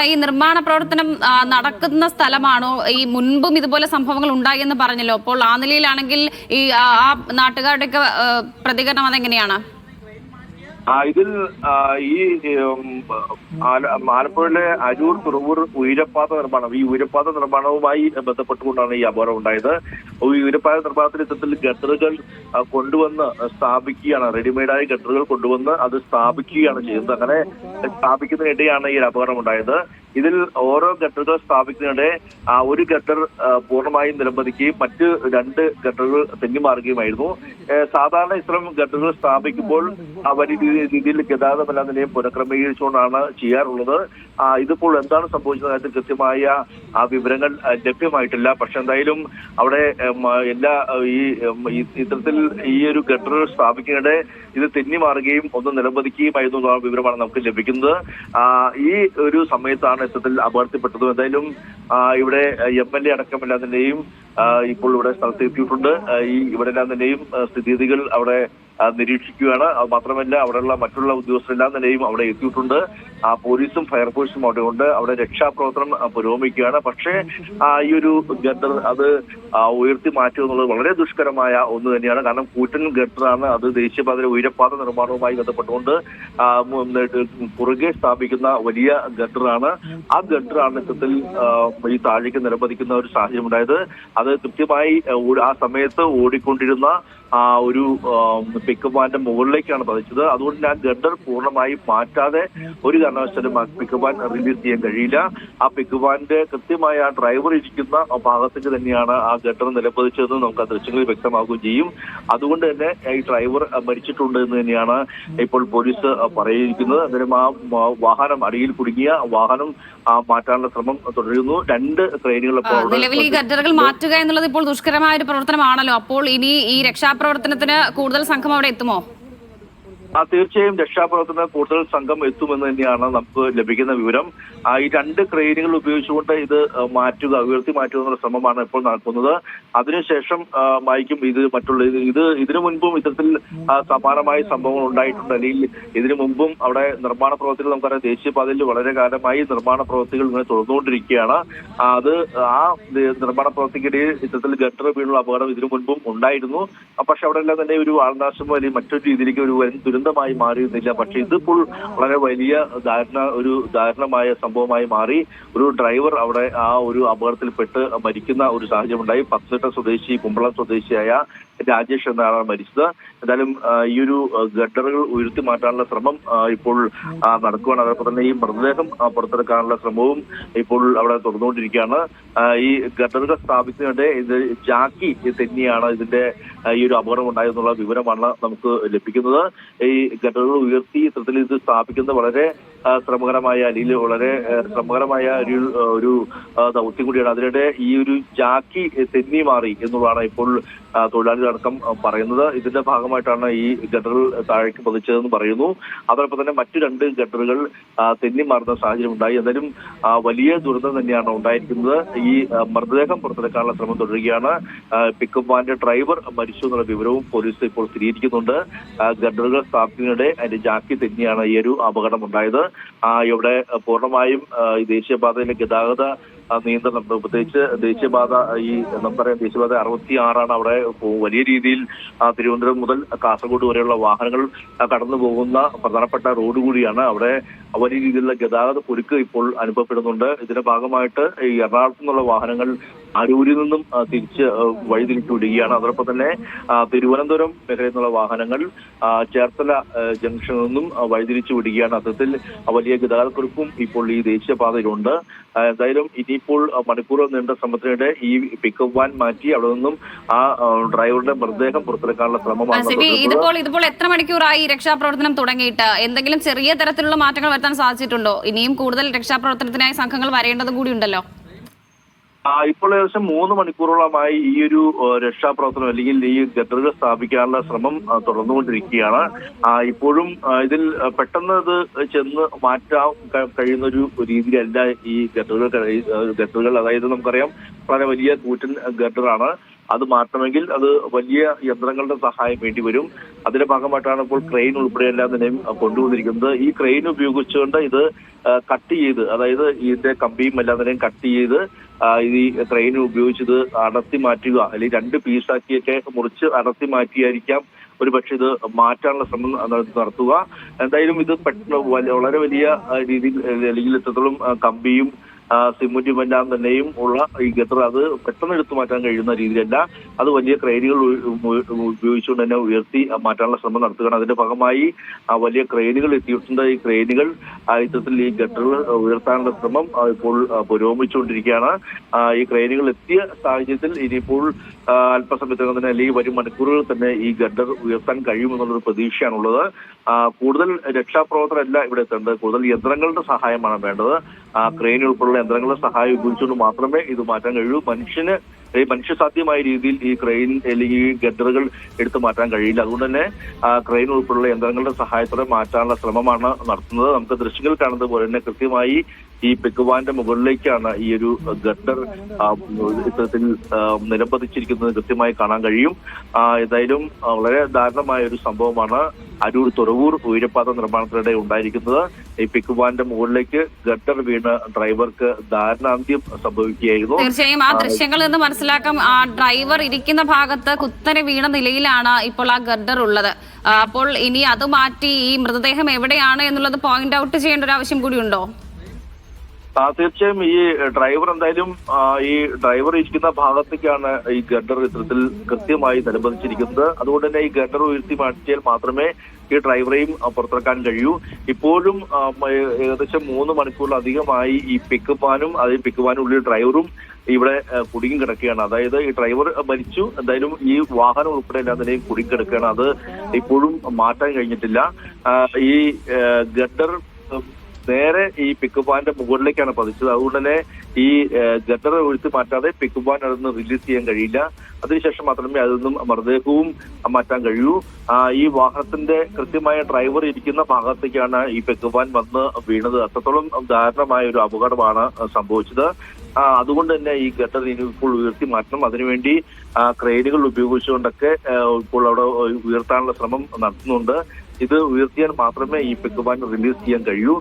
എന്താണ് ഈ നിർമ്മാണ പ്രവർത്തനം നടക്കുന്ന സ്ഥലമാണോ? ഈ മുൻപും ഇതുപോലെ സംഭവങ്ങൾ ഉണ്ടായി എന്ന് പറഞ്ഞല്ലോ. അപ്പോൾ ആ നിലയിലാണെങ്കിൽ ഈ ആ നാട്ടുകാരുടെയൊക്കെ പ്രതികരണം അതെങ്ങനെയാണ്? ഇതിൽ ഈ ആലപ്പുഴയിലെ അരൂർ തുറവൂർ ഉയരപ്പാത നിർമ്മാണം, ഈ ഉയരപ്പാത നിർമ്മാണവുമായി ബന്ധപ്പെട്ടുകൊണ്ടാണ് ഈ അപകടം ഉണ്ടായത്. ഈ ഉയരപ്പാത നിർമ്മാണത്തിൽ ഇത്തരത്തിൽ ഗട്ടറുകൾ കൊണ്ടുവന്ന് സ്ഥാപിക്കുകയാണ്, റെഡിമെയ്ഡായ ഗട്ടറുകൾ കൊണ്ടുവന്ന് അത് സ്ഥാപിക്കുകയാണ് ചെയ്യുന്നത്. അങ്ങനെ സ്ഥാപിക്കുന്നതിനിടെയാണ് ഈ അപകടം ഉണ്ടായത്. ഇതിൽ ഓരോ ഗട്ടറുകൾ സ്ഥാപിക്കുന്നതിനിടെ ഒരു ഗട്ടർ പൂർണ്ണമായും നിലംപതിക്കുകയും മറ്റ് 2 ഗട്ടറുകൾ തെന്നിമാറുകയുമായിരുന്നു. സാധാരണ ഇത്തരം ഗട്ടറുകൾ സ്ഥാപിക്കുമ്പോൾ വലിയ രീതിയിൽ ഗതാഗതമെല്ലാം നിലയും പുനഃക്രമീകരിച്ചുകൊണ്ടാണ് ചെയ്യാറുള്ളത്. ഇതിപ്പോൾ എന്താണ് സംഭവിച്ചത് കാര്യത്തിൽ കൃത്യമായ വിവരങ്ങൾ ലഭ്യമായിട്ടില്ല. പക്ഷെ എന്തായാലും അവിടെ എല്ലാ ഇത്തരത്തിൽ ഈ ഒരു ഗട്ടർ സ്ഥാപിക്കുന്നതിനിടെ ഇത് തെന്നിമാറുകയും ഒന്ന് നിലംപതിക്കുകയുമായിരുന്നു എന്നുള്ള വിവരമാണ് നമുക്ക് ലഭിക്കുന്നത്. ഈ ഒരു സമയത്താണ് ഇത്തരത്തിൽ അപകടത്തിൽപ്പെട്ടത്. എന്തായാലും ഇവിടെ MLA അടക്കമെല്ലാം തന്നെയും ഇപ്പോൾ ഇവിടെ സ്ഥലത്ത് എത്തിയിട്ടുണ്ട്. ഇവിടെ എല്ലാം തന്നെയും സ്ഥിതിഗതികൾ അവിടെ നിരീക്ഷിക്കുകയാണ്. മാത്രമല്ല അവിടെയുള്ള മറ്റുള്ള ഉദ്യോഗസ്ഥരെല്ലാം തന്നെയും അവിടെ എത്തിയിട്ടുണ്ട്. പോലീസും ഫയർഫോഴ്സും അവിടെ ഉണ്ട്. അവിടെ രക്ഷാപ്രവർത്തനം പുരോഗമിക്കുകയാണ്. പക്ഷേ ഈ ഒരു ഗട്ടർ അത് ഉയർത്തി മാറ്റുക എന്നുള്ളത് വളരെ ദുഷ്കരമായ ഒന്ന് തന്നെയാണ്. കാരണം കൂറ്റൻ ഗട്ടറാണ്. അത് ദേശീയപാതയിലെ ഉയരപ്പാത നിർമ്മാണവുമായി ബന്ധപ്പെട്ടുകൊണ്ട് പുറകെ സ്ഥാപിക്കുന്ന വലിയ ഗട്ടറാണ്. ആ ഗട്ടറാണ് ഇത്തരത്തിൽ ഈ താഴേക്ക് നിലംപതിക്കുന്ന ഒരു സാഹചര്യം ഉണ്ടായത്. അത് കൃത്യമായി ആ സമയത്ത് ഓടിക്കൊണ്ടിരുന്ന ഒരു പിക്കപ്പ് വാന്റെ മുകളിലേക്കാണ് പതിച്ചത്. അതുകൊണ്ട് ആ ഗട്ടർ പൂർണ്ണമായി മാറ്റാതെ ഒരു കാരണവശാലും പിക്കപ്പ് വാൻ റിലീസ് ചെയ്യാൻ കഴിയില്ല. ആ പിക്കപ്പ് വാന്റെ കൃത്യമായ ആ ഡ്രൈവർ ഇരിക്കുന്ന ഭാഗത്തേക്ക് തന്നെയാണ് ആ ഗട്ടർ നിലംപതിച്ചതെന്ന് നമുക്ക് ആ ദൃശ്യങ്ങളിൽ വ്യക്തമാവുകയും ചെയ്യും. അതുകൊണ്ട് തന്നെ ഈ ഡ്രൈവർ മരിച്ചിട്ടുണ്ട് എന്ന് തന്നെയാണ് ഇപ്പോൾ പോലീസ് പറയുന്നത്. അന്നേരം ആ വാഹനം അടിയിൽ കുടുങ്ങിയ വാഹനം മാറ്റാനുള്ള ശ്രമം തുടരുന്നു. 2 ട്രെയിനുകൾ നിലവിൽ ഈ ഗട്ടറുകൾ മാറ്റുക എന്നുള്ളത് ഇപ്പോൾ ദുഷ്കരമായ ഒരു പ്രവർത്തനമാണല്ലോ. അപ്പോൾ ഇനി ഈ രക്ഷാപ്രവർത്തനത്തിന് കൂടുതൽ സംഘം അവിടെ എത്തുമോ? തീർച്ചയായും രക്ഷാപ്രവർത്തന കൂടുതൽ സംഘം എത്തുമെന്ന് തന്നെയാണ് നമുക്ക് ലഭിക്കുന്ന വിവരം. ഈ 2 ക്രെയിനുകൾ ഉപയോഗിച്ചുകൊണ്ട് ഇത് ഉയർത്തി മാറ്റുക എന്നുള്ള ശ്രമമാണ് ഇപ്പോൾ നടക്കുന്നത്. അതിനുശേഷം മായ്ക്കും ഇത് ഇതിനു മുൻപും ഇത്തരത്തിൽ സമാനമായ സംഭവങ്ങൾ ഉണ്ടായിട്ടുണ്ട്. അല്ലെങ്കിൽ ഇതിനു മുമ്പും അവിടെ നിർമ്മാണ പ്രവർത്തികൾ നമുക്കറിയാം, ദേശീയപാതയിൽ വളരെ കാലമായി നിർമ്മാണ പ്രവർത്തികൾ ഇങ്ങനെ തുടർന്നുകൊണ്ടിരിക്കുകയാണ്. അത് ആ നിർമ്മാണ പ്രവർത്തിക്കിടയിൽ ഇത്തരത്തിൽ ഗട്ടർ വീണുള്ള അപകടം ഇതിനു മുൻപും ഉണ്ടായിരുന്നു. പക്ഷെ അവിടെ എല്ലാം തന്നെ ഒരു ആൾനാശമോ അല്ലെങ്കിൽ മറ്റൊരു രീതിയിലേക്ക് ഒരു ദുരന്തമായി മാറിയിരുന്നില്ല. പക്ഷെ ഇതിപ്പോൾ വളരെ വലിയ ദാരുണമായ സംഭവമായി മാറി. ഒരു ഡ്രൈവർ അവിടെ ആ ഒരു അപകടത്തിൽപ്പെട്ട് മരിക്കുന്ന ഒരു സാഹചര്യം ഉണ്ടായി. പത്തനംതിട്ട സ്വദേശി കുമ്പളം സ്വദേശിയായ രാജേഷ് എന്നാണ് മരിച്ചത്. എന്തായാലും ഈ ഒരു ഗട്ടറുകൾ ഉയർത്തി മാറ്റാനുള്ള ശ്രമം ഇപ്പോൾ നടക്കുകയാണ്. അതോടൊപ്പം തന്നെ ഈ മൃതദേഹം പുറത്തെടുക്കാനുള്ള ശ്രമവും ഇപ്പോൾ അവിടെ തുറന്നുകൊണ്ടിരിക്കുകയാണ്. ഈ ഗട്ടറുകൾ സ്ഥാപിക്കുന്നതിനിടെ ഇത് ജാക്കി തന്നെയാണ് ഇതിന്റെ ഈ ഒരു അപകടം ഉണ്ടായെന്നുള്ള വിവരമാണ് നമുക്ക് ലഭിക്കുന്നത്. ഈ ഗട്ടറുകൾ ഉയർത്തി ഇത്തരത്തിൽ ഇത് സ്ഥാപിക്കുന്നത് വളരെ ശ്രമകരമായ അല്ലെങ്കിൽ വളരെ ശ്രമകരമായ ഒരു ദൗത്യം കൂടിയാണ്. അതിനിടെ ഈ ഒരു ജാക്കി തെന്നി മാറി എന്നുള്ളതാണ് ഇപ്പോൾ തൊഴിലാളികളടക്കം പറയുന്നത്. ഇതിന്റെ ഭാഗമായിട്ടാണ് ഈ ഗട്ടറുകൾ താഴേക്ക് പതിച്ചതെന്ന് പറയുന്നു. അതോടൊപ്പം തന്നെ മറ്റു 2 ഗട്ടറുകൾ തെന്നി മാറുന്ന സാഹചര്യം ഉണ്ടായി. എന്തായാലും വലിയ ദുരന്തം തന്നെയാണ് ഉണ്ടായിരിക്കുന്നത്. ഈ മൃതദേഹം പുറത്തെടുക്കാനുള്ള ശ്രമം തുടരുകയാണ്. പിക്കപ്പ് വാന്റെ ഡ്രൈവർ മരിച്ചു എന്നുള്ള വിവരവും പോലീസ് ഇപ്പോൾ സ്ഥിരീകരിക്കുന്നുണ്ട്. ഗട്ടറുകൾ സ്ഥാപിക്കുന്നതിനിടെ അതിന്റെ ജാക്കി തെന്നിയാണ് ഈ ഒരു അപകടം ഉണ്ടായത്. ഇവിടെ പൂർണ്ണമായും ഈ ദേശീയപാതയിലെ ഗതാഗത നിയന്ത്രണം, പ്രത്യേകിച്ച് ദേശീയപാത നമുക്കറിയാം ദേശീയപാത 66 അവിടെ വലിയ രീതിയിൽ തിരുവനന്തപുരം മുതൽ കാസർഗോഡ് വരെയുള്ള വാഹനങ്ങൾ കടന്നു പോകുന്ന പ്രധാനപ്പെട്ട റോഡ് കൂടിയാണ്. അവിടെ വലിയ രീതിയിലുള്ള ഗതാഗത കുരുക്ക് ഇപ്പോൾ അനുഭവപ്പെടുന്നുണ്ട്. ഇതിന്റെ ഭാഗമായിട്ട് ഈ എറണാകുളത്തു നിന്നുള്ള വാഹനങ്ങൾ അരൂരിൽ നിന്നും തിരിച്ച് വഴിതിരിച്ചു വിടുകയാണ്. അതോടൊപ്പം തന്നെ തിരുവനന്തപുരം മേഖലയിൽ നിന്നുള്ള വാഹനങ്ങൾ ചേർത്തല ജംഗ്ഷനിൽ നിന്നും വഴിതിരിച്ചു വിടുകയാണ്. അത്തരത്തിൽ വലിയ ഗതാഗതക്കുറിപ്പും ഇപ്പോൾ ഈ ദേശീയപാതയിലുണ്ട്. എന്തായാലും ഇനിയിപ്പോൾ മണിക്കൂറുകൾ നീണ്ട ശ്രമത്തിനിടെ ഈ പിക്കപ്പ് വാൻ മാറ്റി അവിടെ നിന്നും ആ ഡ്രൈവറുടെ മൃതദേഹം പുറത്തെടുക്കാനുള്ള ശ്രമമാണ്. ഇതിപ്പോൾ എത്ര മണിക്കൂറായി രക്ഷാപ്രവർത്തനം തുടങ്ങിയിട്ട്? എന്തെങ്കിലും ചെറിയ തരത്തിലുള്ള മാറ്റങ്ങൾ വരുത്താൻ സാധിച്ചിട്ടുണ്ടോ? ഇനിയും കൂടുതൽ രക്ഷാപ്രവർത്തനത്തിനായി സംഘങ്ങൾ വരേണ്ടതും കൂടി ഉണ്ടല്ലോ. ഇപ്പോൾ ഏകദേശം 3 മണിക്കൂറോളമായി ഈ ഒരു രക്ഷാപ്രവർത്തനം അല്ലെങ്കിൽ ഈ ഗട്ടറുകൾ സ്ഥാപിക്കാനുള്ള ശ്രമം തുടർന്നുകൊണ്ടിരിക്കുകയാണ്. ഇപ്പോഴും ഇതിൽ പെട്ടെന്ന് ഇത് ചെന്ന് മാറ്റാൻ കഴിയുന്ന ഒരു രീതിയിലല്ല ഈ ഗട്ടറുകൾ. അതായത് നമുക്കറിയാം വളരെ വലിയ കൂറ്റൻ ഗട്ടറാണ്. അത് മാറ്റണമെങ്കിൽ അത് വലിയ യന്ത്രങ്ങളുടെ സഹായം വേണ്ടി വരും. അതിന്റെ ഭാഗമായിട്ടാണ് ഇപ്പോൾ ക്രെയിൻ ഉൾപ്പെടെ എല്ലാം തന്നെയും കൊണ്ടുവന്നിരിക്കുന്നത്. ഈ ക്രെയിൻ ഉപയോഗിച്ചുകൊണ്ട് ഇത് കട്ട് ചെയ്ത്, അതായത് ഇതിന്റെ കമ്പിയും എല്ലാം തന്നെയും കട്ട് ചെയ്ത് ഈ ക്രെയിൻ ഉപയോഗിച്ചത് അടർത്തി മാറ്റുക, അല്ലെങ്കിൽ 2 പീസാക്കിയൊക്കെ മുറിച്ച് അടർത്തി മാറ്റിയായിരിക്കാം ഒരു പക്ഷെ ഇത് മാറ്റാനുള്ള ശ്രമം നടത്തുക. എന്തായാലും ഇത് പെട്ടെന്ന് വളരെ വലിയ രീതിയിൽ, അല്ലെങ്കിൽ ഇത്രത്തോളം കമ്പിയും സിമന്റും എല്ലാം തന്നെയും ഉള്ള ഈ ഗട്ടർ അത് പെട്ടെന്ന് എടുത്തു മാറ്റാൻ കഴിയുന്ന രീതിയിലല്ല, അത് വലിയ ക്രെയിനുകൾ ഉപയോഗിച്ചുകൊണ്ട് തന്നെ ഉയർത്തി മാറ്റാനുള്ള ശ്രമം നടത്തുകയാണ്. അതിന്റെ ഭാഗമായി വലിയ ക്രെയിനുകൾ എത്തിയിട്ടുണ്ട്. ഈ ക്രെയിനുകൾ ഇത്തരത്തിൽ ഈ ഗട്ടറുകൾ ഉയർത്താനുള്ള ശ്രമം ഇപ്പോൾ പുരോഗമിച്ചുകൊണ്ടിരിക്കുകയാണ്. ഈ ക്രെയിനുകൾ എത്തിയ സാഹചര്യത്തിൽ ഇനിയിപ്പോൾ അല്പസമയത്തിനകം തന്നെ, അല്ലെങ്കിൽ വരും മണിക്കൂറുകൾ തന്നെ ഈ ഗട്ടർ ഉയർത്താൻ കഴിയുമെന്നുള്ളൊരു പ്രതീക്ഷയാണുള്ളത്. കൂടുതൽ രക്ഷാപ്രവർത്തനമല്ല ഇവിടെ എത്തേണ്ടത്, കൂടുതൽ യന്ത്രങ്ങളുടെ സഹായമാണ് വേണ്ടത്. ക്രെയിൻ ഉൾപ്പെടെയുള്ള യന്ത്രങ്ങളുടെ സഹായം ഉപയോഗിച്ചുകൊണ്ട് മാത്രമേ ഇത് മാറ്റാൻ കഴിയൂ. മനുഷ്യസാധ്യമായ രീതിയിൽ ഈ ക്രെയിൻ അല്ലെങ്കിൽ ഈ ഗട്ടറുകൾ എടുത്തു മാറ്റാൻ കഴിയില്ല. അതുകൊണ്ട് തന്നെ ക്രെയിൻ ഉൾപ്പെടെയുള്ള യന്ത്രങ്ങളുടെ സഹായത്തോടെ മാറ്റാനുള്ള ശ്രമമാണ് നടത്തുന്നത്. നമുക്ക് ദൃശ്യങ്ങൾ കാണുന്നത് പോലെ തന്നെ കൃത്യമായി ഈ പെക്കുവാന്റെ മുകളിലേക്കാണ് ഈ ഒരു ഗട്ടർ ഇത്തരത്തിൽ നിലംപതിച്ചിരിക്കുന്നത് കൃത്യമായി കാണാൻ കഴിയും. ഏതായാലും വളരെ ദാരുണമായ ഒരു സംഭവമാണ് അരൂർ തുറവൂർ ഉയരപ്പാത നിർമ്മാണത്തിനിടെ ഉണ്ടായിരിക്കുന്നത്. ഈ പെക്കുവാന്റെ മുകളിലേക്ക് ഗട്ടർ വീണ് ഡ്രൈവർക്ക് ദാരുണാന്ത്യം സംഭവിക്കുകയായിരുന്നു. തീർച്ചയായും ആ ദൃശ്യങ്ങളിൽ നിന്ന് മനസ്സിലാക്കാം, ആ ഡ്രൈവർ ഇരിക്കുന്ന ഭാഗത്ത് കുത്തനെ വീണ നിലയിലാണ് ഇപ്പോൾ ആ ഗട്ടർ ഉള്ളത്. അപ്പോൾ ഇനി അത് മാറ്റി ഈ മൃതദേഹം എവിടെയാണ് എന്നുള്ളത് പോയിന്റ് ഔട്ട് ചെയ്യേണ്ട ഒരു ആവശ്യം കൂടി ഉണ്ടോ? തീർച്ചയായും ഈ ഡ്രൈവർ എന്തായാലും ഈ ഡ്രൈവർ ഇരിക്കുന്ന ഭാഗത്തേക്കാണ് ഈ ഗട്ടർ ഇത്തരത്തിൽ കൃത്യമായി നിലംപതിച്ചിരിക്കുന്നത്. അതുകൊണ്ട് തന്നെ ഈ ഗട്ടർ ഉയർത്തി മാറ്റിയാൽ മാത്രമേ ഈ ഡ്രൈവറെയും പുറത്തിറക്കാൻ കഴിയൂ. ഇപ്പോഴും ഏകദേശം 3 മണിക്കൂറിലധികമായി ഈ പിക്കപ്പാനും പിക്കപ്പാനുള്ളിൽ ഡ്രൈവറും ഇവിടെ കുടുങ്ങി കിടക്കുകയാണ്. അതായത് ഈ ഡ്രൈവർ മരിച്ചു, എന്തായാലും ഈ വാഹനം ഉൾപ്പെടെ എല്ലാം തന്നെയും കുടുങ്ങി കിടക്കുകയാണ്. അത് ഇപ്പോഴും മാറ്റാൻ കഴിഞ്ഞിട്ടില്ല. ഈ ഗട്ടർ നേരെ ഈ പിക്കപ്പാന്റെ മുകളിലേക്കാണ് പതിച്ചത്. അതുകൊണ്ട് തന്നെ ഈ ഗട്ടർ ഒഴുത്തി മാറ്റാതെ പിക്കപ്പാൻ അതൊന്ന് റിലീസ് ചെയ്യാൻ കഴിയില്ല. അതിനുശേഷം മാത്രമേ അതൊന്നും മൃതദേഹവും മാറ്റാൻ കഴിയൂ. ഈ വാഹനത്തിന്റെ കൃത്യമായ ഡ്രൈവർ ഇരിക്കുന്ന ഭാഗത്തേക്കാണ് ഈ പിക്കപ്പാൻ വന്ന് വീണത്. അത്രത്തോളം ദാരുണമായ ഒരു അപകടമാണ് സംഭവിച്ചത്. അതുകൊണ്ട് തന്നെ ഈ ഗട്ടർ ഇപ്പോൾ ഉയർത്തി മാറ്റണം. അതിനുവേണ്ടി ക്രെയിനുകൾ ഉപയോഗിച്ചുകൊണ്ടൊക്കെ ഇപ്പോൾ അവിടെ ഉയർത്താനുള്ള ശ്രമം നടത്തുന്നുണ്ട്. ഇത് ഉയർത്തിയാൽ മാത്രമേ ഈ പിക്കപ്പാൻ റിലീസ് ചെയ്യാൻ കഴിയൂ.